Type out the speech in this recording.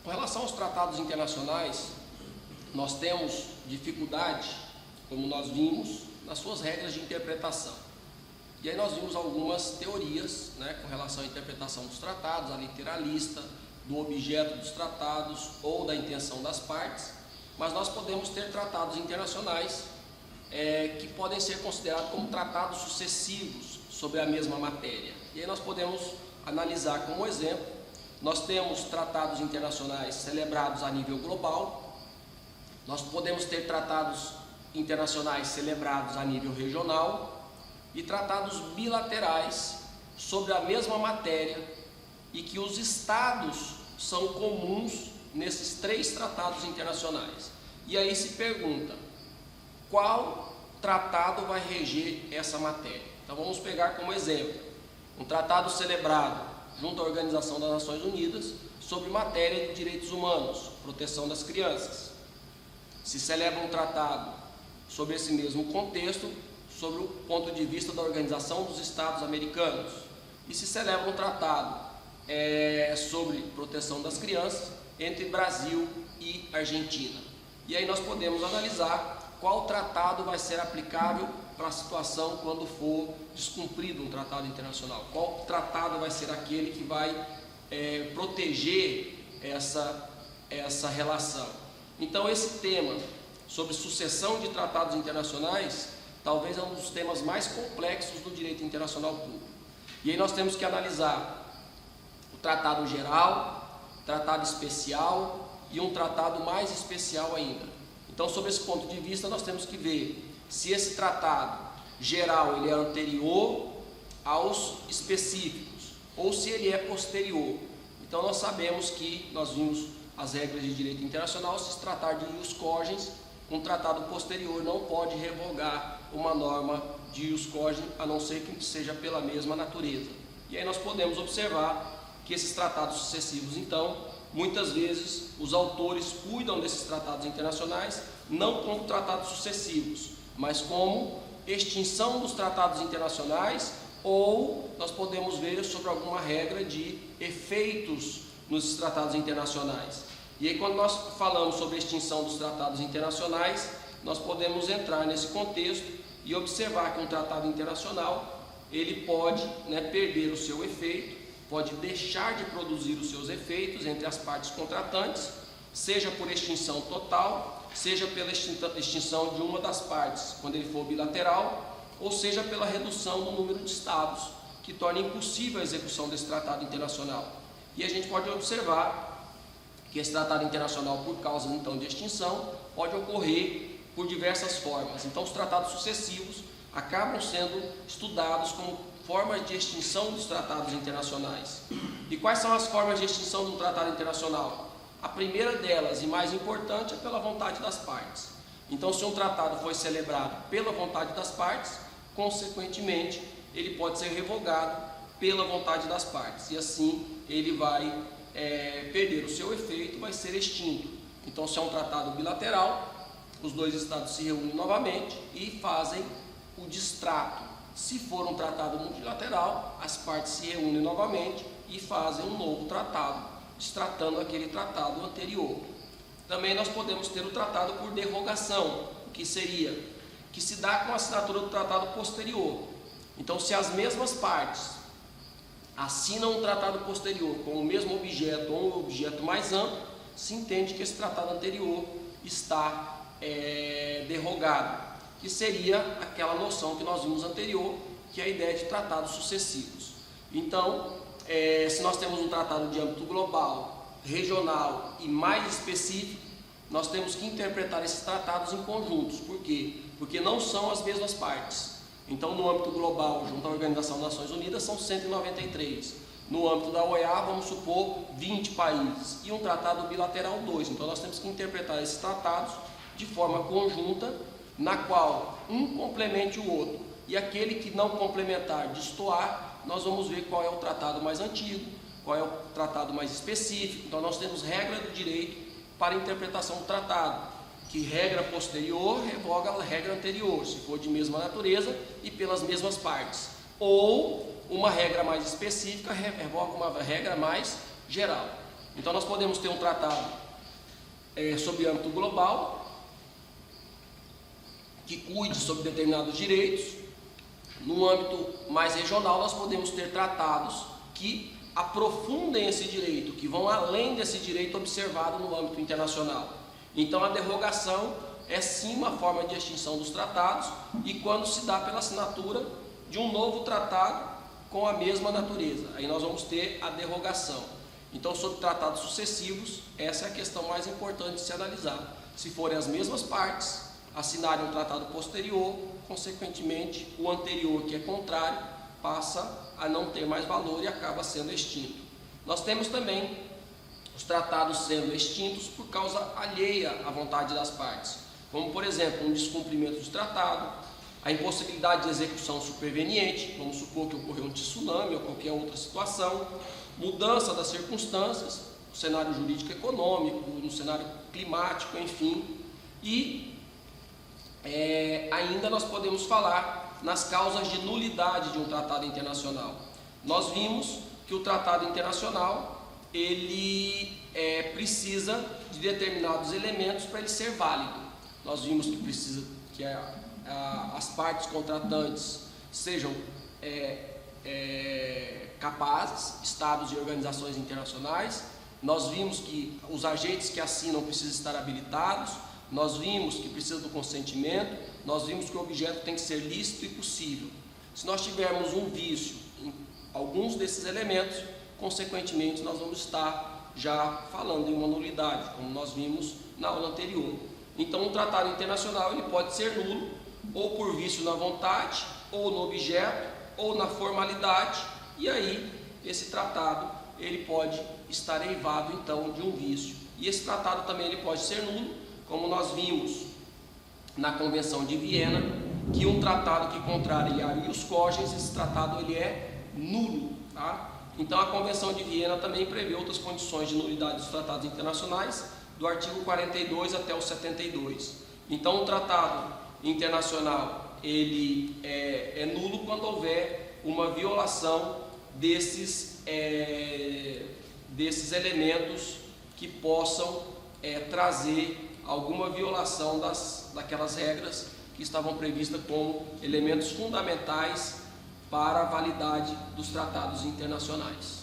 Com relação aos tratados internacionais, nós temos dificuldade, como nós vimos, nas suas regras de interpretação. E aí nós vimos algumas teorias, com relação à interpretação dos tratados, a literalista, do objeto dos tratados ou da intenção das partes, mas nós podemos ter tratados internacionais que podem ser considerados como tratados sucessivos sobre a mesma matéria. E aí nós podemos analisar como exemplo, nós temos tratados internacionais celebrados a nível global, nós podemos ter tratados internacionais celebrados a nível regional e tratados bilaterais sobre a mesma matéria e que os estados são comuns nesses 3 tratados internacionais. E aí se pergunta, qual tratado vai reger essa matéria? Então vamos pegar como exemplo, um tratado celebrado junto à Organização das Nações Unidas sobre matéria de direitos humanos, proteção das crianças. Se celebra um tratado sobre esse mesmo contexto, sobre o ponto de vista da Organização dos Estados Americanos. E se celebra um tratado sobre proteção das crianças entre Brasil e Argentina. E aí nós podemos analisar qual tratado vai ser aplicável para a situação quando for descumprido um tratado internacional. Qual tratado vai ser aquele que vai proteger essa relação. Então esse tema sobre sucessão de tratados internacionais talvez é um dos temas mais complexos do direito internacional público. E aí nós temos que analisar o tratado geral, tratado especial e um tratado mais especial ainda. Então, sob esse ponto de vista, nós temos que ver se esse tratado geral ele é anterior aos específicos ou se ele é posterior. Então, nós sabemos que nós vimos as regras de direito internacional, se tratar de ius cogens, um tratado posterior não pode revogar uma norma de ius cogens, a não ser que seja pela mesma natureza. E aí nós podemos observar que esses tratados sucessivos, então, muitas vezes os autores cuidam desses tratados internacionais não como tratados sucessivos, mas como extinção dos tratados internacionais, ou nós podemos ver sobre alguma regra de efeitos nos tratados internacionais. E aí quando nós falamos sobre a extinção dos tratados internacionais, nós podemos entrar nesse contexto e observar que um tratado internacional ele pode perder o seu efeito, pode deixar de produzir os seus efeitos entre as partes contratantes, seja por extinção total, seja pela extinção de uma das partes, quando ele for bilateral, ou seja pela redução do número de estados, que torna impossível a execução desse tratado internacional. E a gente pode observar que esse tratado internacional, por causa então de extinção, pode ocorrer por diversas formas. Então os tratados sucessivos acabam sendo estudados como formas de extinção dos tratados internacionais. E quais são as formas de extinção de um tratado internacional? A primeira delas, e mais importante, é pela vontade das partes. Então, se um tratado foi celebrado pela vontade das partes, consequentemente, ele pode ser revogado pela vontade das partes. E assim, ele vai perder o seu efeito, vai ser extinto. Então, se é um tratado bilateral, os 2 estados se reúnem novamente e fazem o distrato. Se for um tratado multilateral, as partes se reúnem novamente e fazem um novo tratado, destratando aquele tratado anterior. Também nós podemos ter o tratado por derrogação, que seria que se dá com a assinatura do tratado posterior. Então, se as mesmas partes assinam um tratado posterior com o mesmo objeto ou um objeto mais amplo, se entende que esse tratado anterior está derrogado, que seria aquela noção que nós vimos anterior, que é a ideia de tratados sucessivos. Então, se nós temos um tratado de âmbito global, regional e mais específico, nós temos que interpretar esses tratados em conjuntos. Por quê? Porque não são as mesmas partes. Então, no âmbito global, junto à Organização das Nações Unidas, são 193. No âmbito da OEA, vamos supor 20 países. E um tratado bilateral, 2. Então, nós temos que interpretar esses tratados de forma conjunta, na qual um complemente o outro. E aquele que não complementar, destoar, nós vamos ver qual é o tratado mais antigo, qual é o tratado mais específico. Então, nós temos regra do direito para a interpretação do tratado, que regra posterior revoga a regra anterior, se for de mesma natureza e pelas mesmas partes. Ou uma regra mais específica revoga uma regra mais geral. Então nós podemos ter um tratado sobre âmbito global, que cuide sobre determinados direitos. No âmbito mais regional, nós podemos ter tratados que aprofundem esse direito, que vão além desse direito observado no âmbito internacional. Então a derrogação é sim uma forma de extinção dos tratados, e quando se dá pela assinatura de um novo tratado com a mesma natureza, aí nós vamos ter a derrogação. Então, sobre tratados sucessivos, essa é a questão mais importante de se analisar. Se forem as mesmas partes assinarem um tratado posterior, consequentemente o anterior, que é contrário, passa a não ter mais valor e acaba sendo extinto. Nós temos também os tratados sendo extintos por causa alheia à vontade das partes, como por exemplo um descumprimento de tratado, a impossibilidade de execução superveniente, vamos supor que ocorreu um tsunami ou qualquer outra situação, mudança das circunstâncias, no cenário jurídico econômico, no cenário climático, enfim, e ainda nós podemos falar nas causas de nulidade de um tratado internacional. Nós vimos que o tratado internacional ele precisa de determinados elementos para ele ser válido. Nós vimos que precisa que as partes contratantes sejam capazes, estados e organizações internacionais. Nós vimos que os agentes que assinam precisam estar habilitados. Nós vimos que precisa do consentimento. Nós vimos que o objeto tem que ser lícito e possível. Se nós tivermos um vício em alguns desses elementos, consequentemente nós vamos estar já falando em uma nulidade, como nós vimos na aula anterior. Então, um tratado internacional ele pode ser nulo, ou por vício na vontade, ou no objeto, ou na formalidade, e aí esse tratado ele pode estar eivado então de um vício. E esse tratado também ele pode ser nulo, como nós vimos na Convenção de Viena, que um tratado que contraria a ius cogens, esse tratado ele é nulo, tá? Então a Convenção de Viena também prevê outras condições de nulidade dos tratados internacionais, do artigo 42 até o 72. Então o tratado internacional ele é nulo quando houver uma violação desses elementos que possam trazer alguma violação daquelas regras que estavam previstas como elementos fundamentais para a validade dos tratados internacionais.